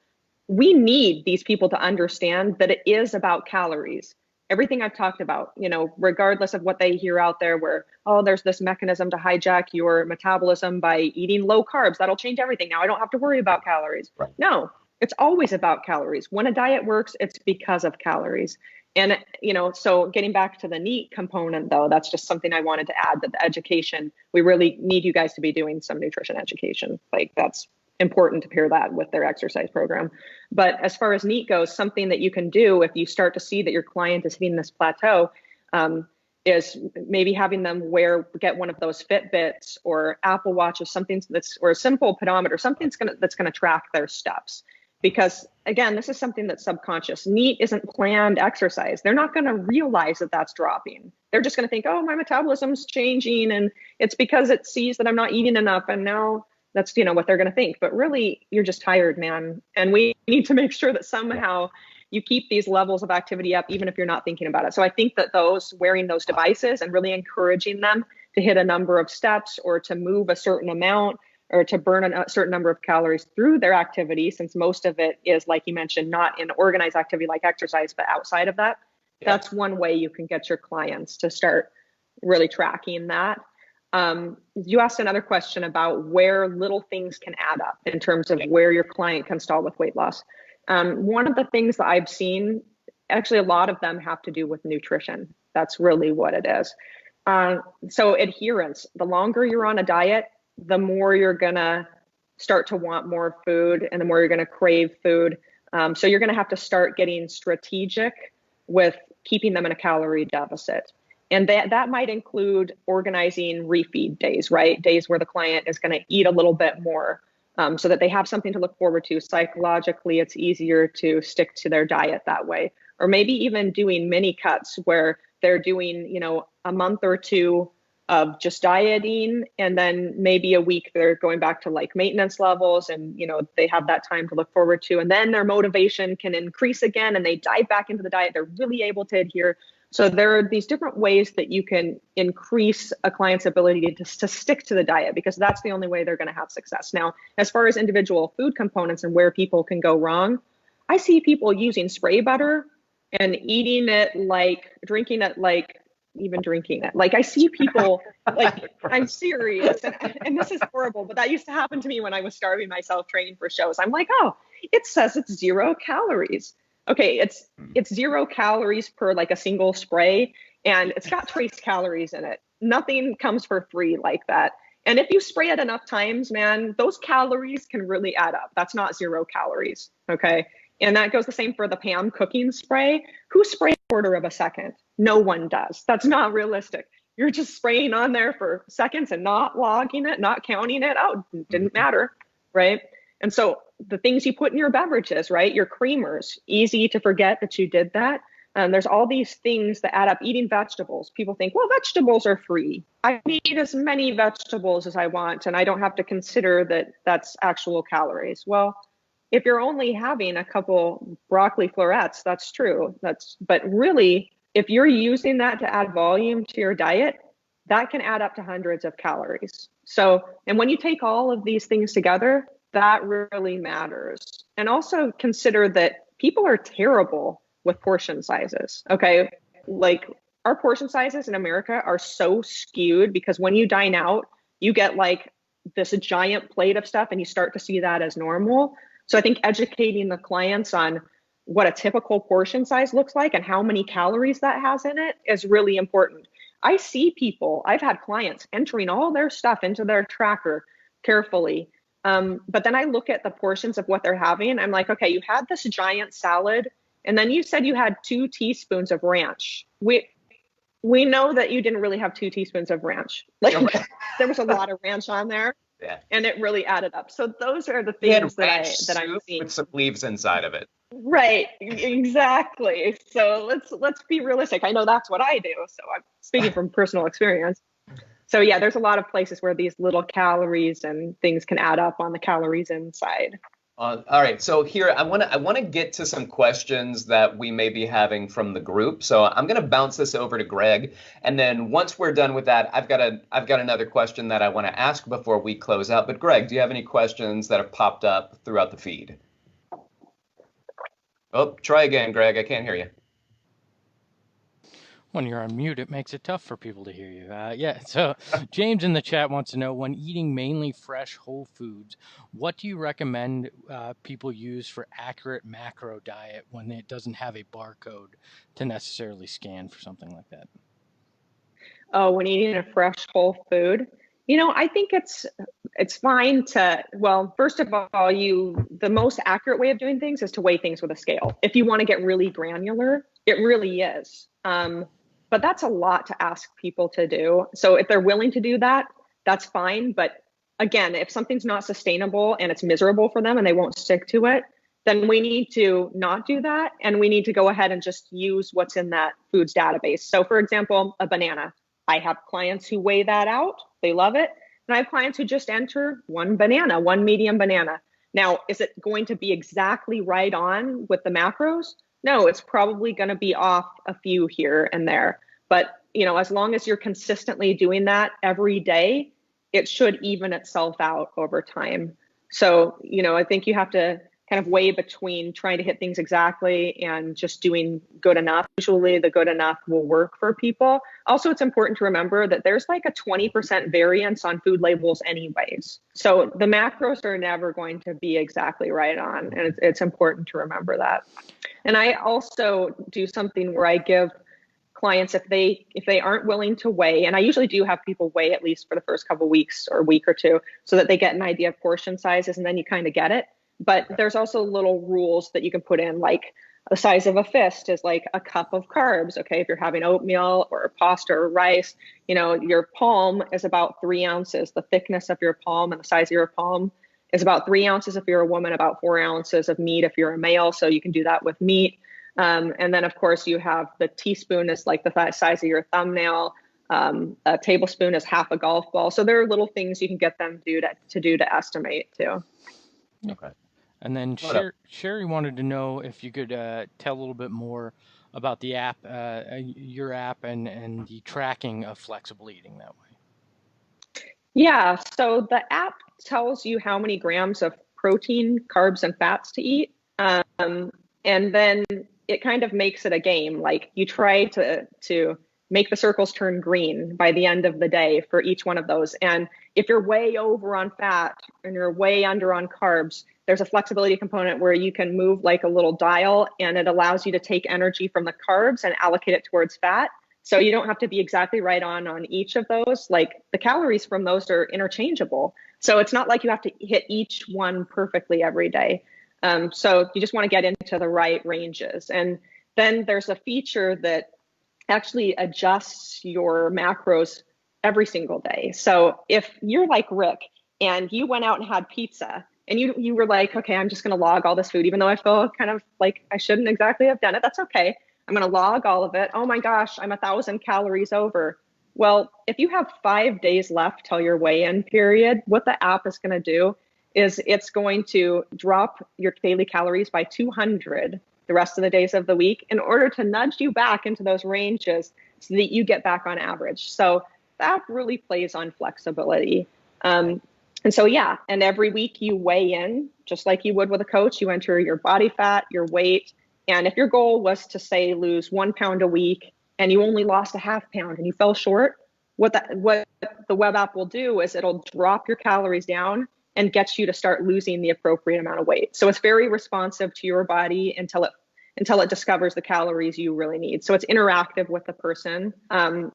We need these people to understand that it is about calories. Everything I've talked about, regardless of what they hear out there where, there's this mechanism to hijack your metabolism by eating low carbs. That'll change everything. Now I don't have to worry about calories. Right. No, it's always about calories. When a diet works, it's because of calories. And, so getting back to the NEAT component, though, that's just something I wanted to add, that the education, we really need you guys to be doing some nutrition education. Like, that's important to pair that with their exercise program. But as far as NEAT goes, something that you can do if you start to see that your client is hitting this plateau is maybe having them get one of those Fitbits or Apple Watches, or a simple pedometer, something that's gonna track their steps. Because again, this is something that's subconscious. NEAT isn't planned exercise. They're not gonna realize that that's dropping. They're just gonna think, my metabolism's changing, and it's because it sees that I'm not eating enough, and now that's, what they're going to think. But really, you're just tired, man. And we need to make sure that somehow you keep these levels of activity up, even if you're not thinking about it. So I think that wearing those devices and really encouraging them to hit a number of steps, or to move a certain amount, or to burn a certain number of calories through their activity, since most of it is, like you mentioned, not in organized activity like exercise, but outside of that. That's one way you can get your clients to start really tracking that. You asked another question about where little things can add up in terms of where your client can stall with weight loss. One of the things that I've seen, actually a lot of them have to do with nutrition. That's really what it is. So adherence, the longer you're on a diet, the more you're gonna start to want more food, and the more you're gonna crave food. So you're going to have to start getting strategic with keeping them in a calorie deficit. And that might include organizing refeed days, right? Days where the client is going to eat a little bit more, so that they have something to look forward to. Psychologically, it's easier to stick to their diet that way. Or maybe even doing mini cuts where they're doing, a month or two of just dieting, and then maybe a week they're going back to like maintenance levels, and they have that time to look forward to, and then their motivation can increase again and they dive back into the diet. They're really able to adhere. So there are these different ways that you can increase a client's ability to stick to the diet, because that's the only way they're going to have success. Now, as far as individual food components and where people can go wrong, I see people using spray butter and eating it like, drinking it like, even drinking it. Like I see people, like, I'm serious. And this is horrible, but that used to happen to me when I was starving myself training for shows. I'm like, oh, it says it's 0 calories. Okay, it's 0 calories per like a single spray, and it's got trace calories in it. Nothing comes for free like that. And if you spray it enough times, man, those calories can really add up. That's not 0 calories, okay? And that goes the same for the Pam cooking spray. Who sprays a quarter of a second? No one does. That's not realistic. You're just spraying on there for seconds and not logging it, not counting it. Oh, it didn't matter, right? And so the things you put in your beverages, right? Your creamers, easy to forget that you did that. There's all these things that add up. Eating vegetables. People think, well, vegetables are free. I eat as many vegetables as I want, and I don't have to consider that that's actual calories. Well, if you're only having a couple broccoli florets, that's true. But really, if you're using that to add volume to your diet, that can add up to hundreds of calories. So, and when you take all of these things together, that really matters. And also consider that people are terrible with portion sizes. Okay. Like our portion sizes in America are so skewed, because when you dine out, you get like this giant plate of stuff and you start to see that as normal. So I think educating the clients on what a typical portion size looks like and how many calories that has in it is really important. I see people, I've had clients entering all their stuff into their tracker carefully. But then I look at the portions of what they're having. I'm like, okay, you had this giant salad, and then you said you had 2 teaspoons of ranch. We know that you didn't really have 2 teaspoons of ranch. Like there was a lot of ranch on there. Yeah. And it really added up. So those are the things that I'm seeing. With some leaves inside of it. Right, exactly. So let's be realistic. I know that's what I do. So I'm speaking from personal experience. So yeah, there's a lot of places where these little calories and things can add up on the calories inside. All right, so here I want to get to some questions that we may be having from the group. So I'm going to bounce this over to Greg, and then once we're done with that, I've got another question that I want to ask before we close out. But Greg, do you have any questions that have popped up throughout the feed? Oh, try again, Greg. I can't hear you. When you're on mute, it makes it tough for people to hear you. So James in the chat wants to know, when eating mainly fresh whole foods, what do you recommend people use for accurate macro diet when it doesn't have a barcode to necessarily scan for something like that? Oh, when eating a fresh whole food, I think it's fine to, well, first of all, the most accurate way of doing things is to weigh things with a scale. If you want to get really granular, it really is. But that's a lot to ask people to do. So if they're willing to do that, that's fine. But again, if something's not sustainable and it's miserable for them and they won't stick to it, then we need to not do that. And we need to go ahead and just use what's in that foods database. So for example, a banana. I have clients who weigh that out. They love it. And I have clients who just enter one medium banana. Now, is it going to be exactly right on with the macros? No, it's probably going to be off a few here and there. But, as long as you're consistently doing that every day, it should even itself out over time. So, I think you have to kind of weigh between trying to hit things exactly and just doing good enough. Usually the good enough will work for people. Also, it's important to remember that there's like a 20% variance on food labels anyways. So the macros are never going to be exactly right on. And it's important to remember that. And I also do something where I give clients, if they aren't willing to weigh, and I usually do have people weigh at least for the first couple of weeks or week or two, so that they get an idea of portion sizes, and then you kind of get it. But there's also little rules that you can put in, like the size of a fist is like a cup of carbs. Okay, if you're having oatmeal or pasta or rice, your palm is about 3 ounces. The thickness of your palm and the size of your palm is about 3 ounces if you're a woman, about 4 ounces of meat if you're a male. So you can do that with meat. And then, of course, you have the teaspoon is like the size of your thumbnail. A tablespoon is half a golf ball. So there are little things you can get them to do to estimate too. Okay. And then Sherry wanted to know if you could tell a little bit more about the app, your app, and the tracking of flexible eating that way. Yeah, so the app tells you how many grams of protein, carbs, and fats to eat. And then it kind of makes it a game. Like you try to make the circles turn green by the end of the day for each one of those. And if you're way over on fat and you're way under on carbs, there's a flexibility component where you can move like a little dial, and it allows you to take energy from the carbs and allocate it towards fat. So you don't have to be exactly right on each of those. Like the calories from those are interchangeable. So it's not like you have to hit each one perfectly every day. So you just want to get into the right ranges. And then there's a feature that actually adjusts your macros every single day. So if you're like Rick and you went out and had pizza and you were like, okay, I'm just going to log all this food, even though I feel kind of like I shouldn't exactly have done it. That's okay. I'm going to log all of it. Oh my gosh, I'm 1,000 calories over. Well, if you have 5 days left till your weigh-in period, what the app is going to do is it's going to drop your daily calories by 200 the rest of the days of the week in order to nudge you back into those ranges so that you get back on average. So that really plays on flexibility. And so, yeah, and every week you weigh in, just like you would with a coach. You enter your body fat, your weight. And if your goal was to, say, lose 1 pound a week and you only lost a ½ pound and you fell short, what the web app will do is it'll drop your calories down and get you to start losing the appropriate amount of weight. So it's very responsive to your body until it discovers the calories you really need. So it's interactive with the person. And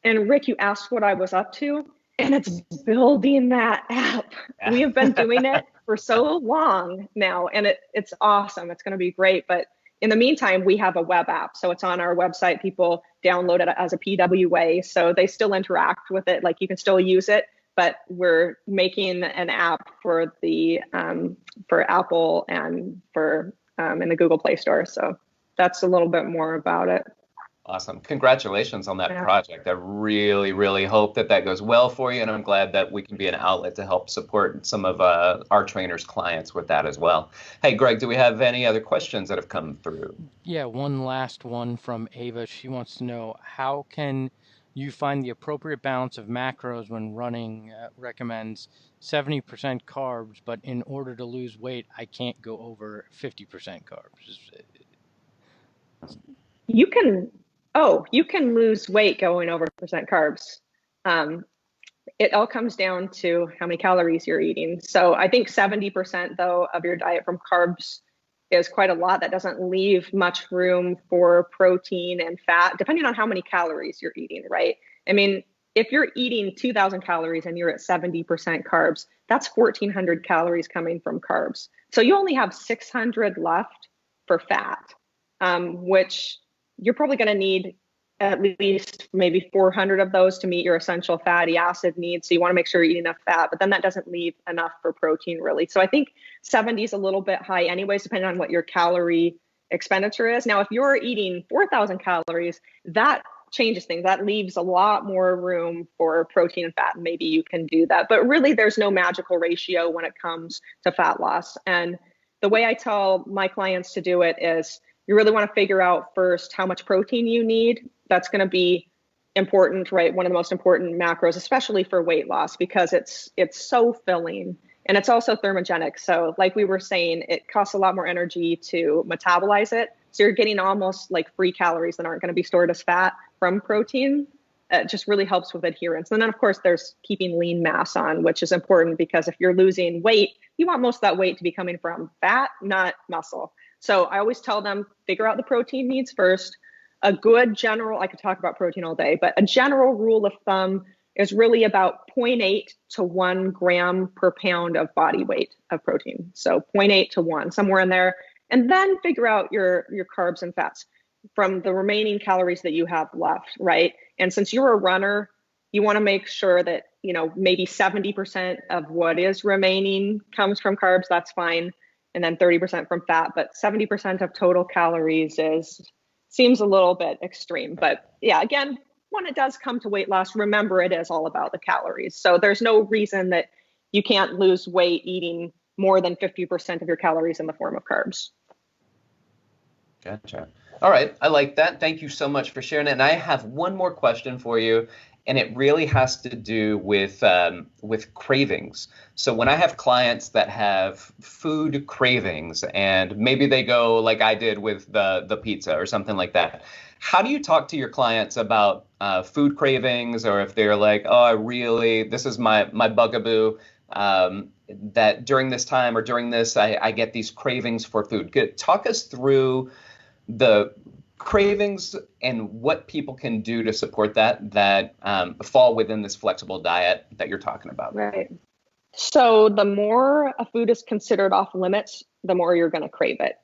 Rick, you asked what I was up to, and it's building that app. Yeah. We have been doing it for so long now, and it's awesome. It's going to be great. But in the meantime, we have a web app. So it's on our website. People download it as a PWA. So they still interact with it. Like you can still use it, but we're making an app for the for Apple and for in the Google Play Store. So that's a little bit more about it. Awesome. Congratulations on that project. I really, really hope that goes well for you. And I'm glad that we can be an outlet to help support some of our trainers' clients with that as well. Hey, Greg, do we have any other questions that have come through? Yeah, one last one from Ava. She wants to know, how can you find the appropriate balance of macros when running? Recommends 70% carbs, but in order to lose weight, I can't go over 50% carbs. You can lose weight going over percent carbs. It all comes down to how many calories you're eating. So I think 70% though of your diet from carbs is quite a lot. That doesn't leave much room for protein and fat, depending on how many calories you're eating, right? I mean, if you're eating 2,000 calories and you're at 70% carbs, that's 1,400 calories coming from carbs. So you only have 600 left for fat, which you're probably going to need at least maybe 400 of those to meet your essential fatty acid needs. So you want to make sure you're eating enough fat, but then that doesn't leave enough for protein really. So I think 70 is a little bit high anyways, depending on what your calorie expenditure is. Now, if you're eating 4,000 calories, that changes things. That leaves a lot more room for protein and fat, and maybe you can do that. But really, there's no magical ratio when it comes to fat loss. And the way I tell my clients to do it is you really want to figure out first how much protein you need. That's going to be important, right? One of the most important macros, especially for weight loss, because it's so filling and it's also thermogenic. So like we were saying, it costs a lot more energy to metabolize it. So you're getting almost like free calories that aren't going to be stored as fat from protein. It just really helps with adherence. And then, of course, there's keeping lean mass on, which is important because if you're losing weight, you want most of that weight to be coming from fat, not muscle. So I always tell them, figure out the protein needs first. A good general, I could talk about protein all day, but a general rule of thumb is really about zero point 0.8 to 1 gram per pound of body weight of protein. So 0 0.8 to 1, somewhere in there. And then figure out your carbs and fats from the remaining calories that you have left, right? And since you're a runner, you want to make sure that, maybe 70% of what is remaining comes from carbs, that's fine. And then 30% from fat, but 70% of total calories seems a little bit extreme. But yeah, again, when it does come to weight loss, remember it is all about the calories. So there's no reason that you can't lose weight eating more than 50% of your calories in the form of carbs. Gotcha. All right. I like that. Thank you so much for sharing it. And I have one more question for you, and it really has to do with cravings. So when I have clients that have food cravings, and maybe they go like I did with the pizza or something like that, how do you talk to your clients about food cravings, or if they're like, oh, this is my bugaboo, that during this time or during this, I get these cravings for food. Talk us through the cravings and what people can do to support that fall within this flexible diet that you're talking about. Right. So the more a food is considered off limits, the more you're going to crave it.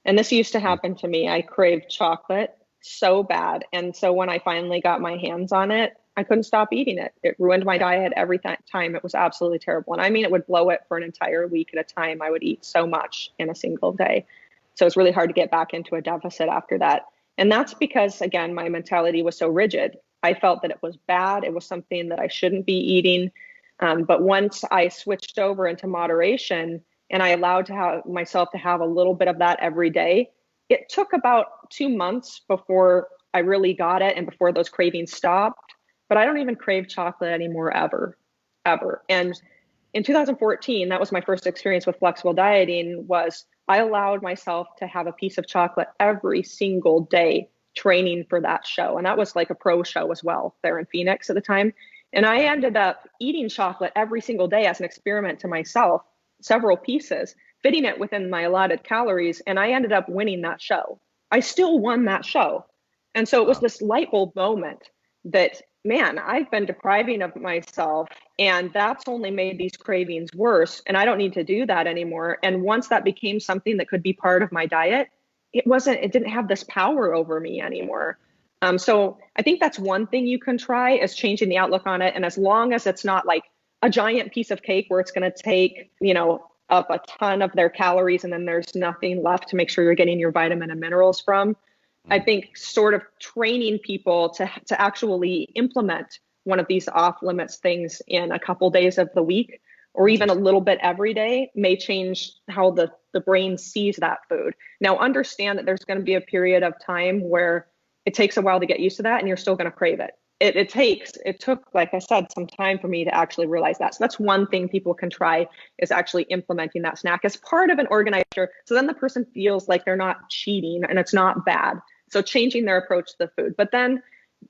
And this used to happen to me. I craved chocolate so bad. And so when I finally got my hands on it, I couldn't stop eating it. It ruined my diet every time. It was absolutely terrible. And I mean, it would blow it for an entire week at a time. I would eat so much in a single day. So it's really hard to get back into a deficit after that. And that's because, again, my mentality was so rigid. I felt that it was bad. It was something that I shouldn't be eating. But once I switched over into moderation and I allowed myself to have a little bit of that every day, it took about 2 months before I really got it and before those cravings stopped. But I don't even crave chocolate anymore, ever. And in 2014, that was my first experience with flexible dieting. I allowed myself to have a piece of chocolate every single day training for that show. And that was like a pro show as well there in Phoenix at the time. And I ended up eating chocolate every single day as an experiment to myself, several pieces, fitting it within my allotted calories. And I ended up winning that show. I still won that show. And so it was this light bulb moment that, man, I've been depriving of myself, and that's only made these cravings worse. And I don't need to do that anymore. And once that became something that could be part of my diet, it didn't have this power over me anymore. So I think that's one thing you can try, is changing the outlook on it. And as long as it's not like a giant piece of cake where it's going to take, up a ton of their calories and then there's nothing left to make sure you're getting your vitamin and minerals from, I think sort of training people to actually implement one of these off limits things in a couple days of the week, or even a little bit every day, may change how the brain sees that food. Now, understand that there's going to be a period of time where it takes a while to get used to that and you're still going to crave it. It took, like I said, some time for me to actually realize that. So that's one thing people can try, is actually implementing that snack as part of an organizer. So then the person feels like they're not cheating and it's not bad. So changing their approach to the food. But then,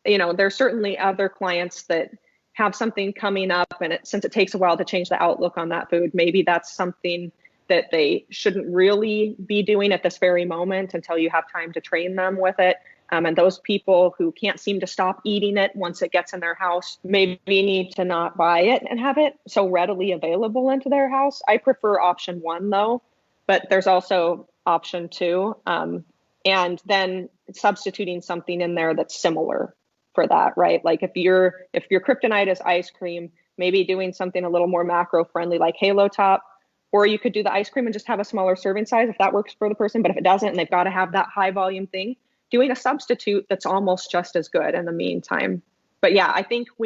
there's certainly other clients that have something coming up, and since it takes a while to change the outlook on that food, maybe that's something that they shouldn't really be doing at this very moment until you have time to train them with it. And those people who can't seem to stop eating it once it gets in their house maybe need to not buy it and have it so readily available into their house. I prefer option 1 though, but there's also option 2. And then substituting something in there that's similar for that, right? Like if your kryptonite is ice cream, maybe doing something a little more macro friendly like Halo Top, or you could do the ice cream and just have a smaller serving size if that works for the person. But if it doesn't and they've got to have that high volume thing, doing a substitute that's almost just as good in the meantime. But yeah, I think what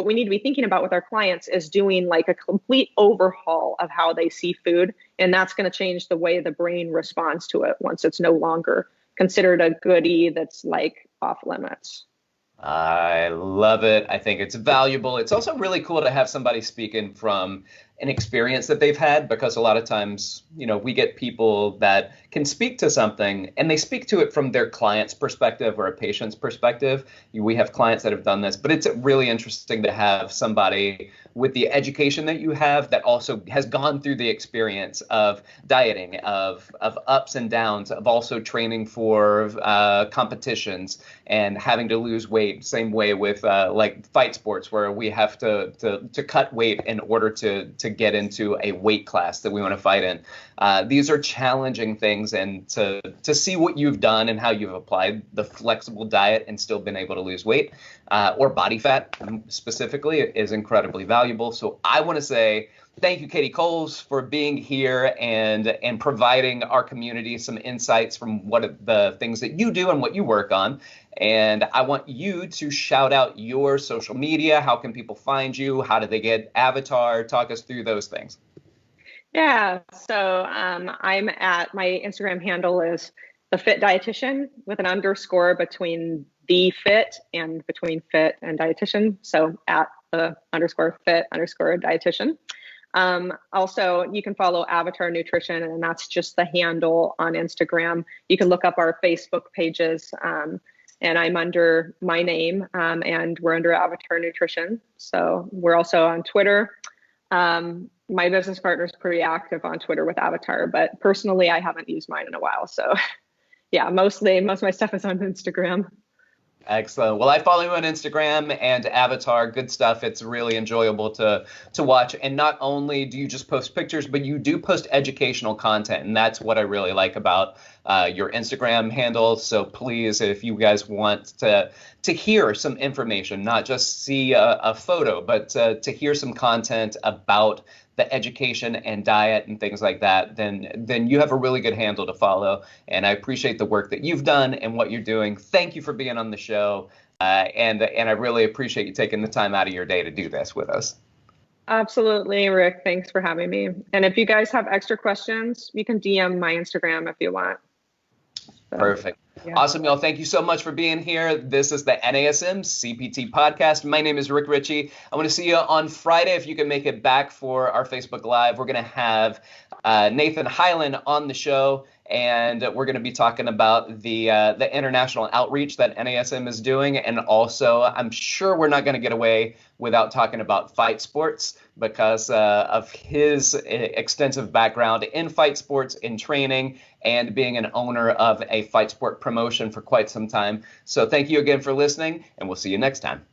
we need to be thinking about with our clients is doing like a complete overhaul of how they see food. And that's going to change the way the brain responds to it once it's no longer considered a goodie that's like off limits. I love it. I think it's valuable. It's also really cool to have somebody speaking from an experience that they've had, because a lot of times, we get people that can speak to something and they speak to it from their client's perspective or a patient's perspective. We have clients that have done this, but it's really interesting to have somebody with the education that you have that also has gone through the experience of dieting, of ups and downs, of also training for competitions and having to lose weight. Same way with like fight sports, where we have to cut weight in order to get into a weight class that we want to fight in. These are challenging things, and to see what you've done and how you've applied the flexible diet and still been able to lose weight or body fat specifically is incredibly valuable. So I want to say thank you, Katie Coles, for being here and providing our community some insights from what the things that you do and what you work on. And I want you to shout out your social media. How can people find you? How do they get Avatar? Talk us through those things. Yeah, so I'm at, my Instagram handle is the Fit Dietitian with an underscore between the fit and between fit and dietitian. So at the underscore fit underscore dietitian. Also, you can follow Avatar Nutrition, and that's just the handle on Instagram. You can look up our Facebook pages, and I'm under my name, and we're under Avatar Nutrition. So we're also on Twitter. My business partner is pretty active on Twitter with Avatar, but personally, I haven't used mine in a while. So yeah, most of my stuff is on Instagram. Excellent. Well, I follow you on Instagram and Avatar. Good stuff. It's really enjoyable to watch. And not only do you just post pictures, but you do post educational content. And that's what I really like about your Instagram handle. So please, if you guys want to hear some information, not just see a photo, but to hear some content about the education and diet and things like that, then you have a really good handle to follow. And I appreciate the work that you've done and what you're doing. Thank you for being on the show. And I really appreciate you taking the time out of your day to do this with us. Absolutely, Rick. Thanks for having me. And if you guys have extra questions, you can DM my Instagram if you want. So, perfect. Yeah. Awesome, y'all. Thank you so much for being here. This is the NASM CPT podcast. My name is Rick Richey. I want to see you on Friday if you can make it back for our Facebook Live. We're going to have Nathan Hyland on the show, and we're going to be talking about the international outreach that NASM is doing. And also, I'm sure we're not going to get away without talking about fight sports because of his extensive background in fight sports, in training, and being an owner of a fight sport promotion for quite some time. So thank you again for listening, and we'll see you next time.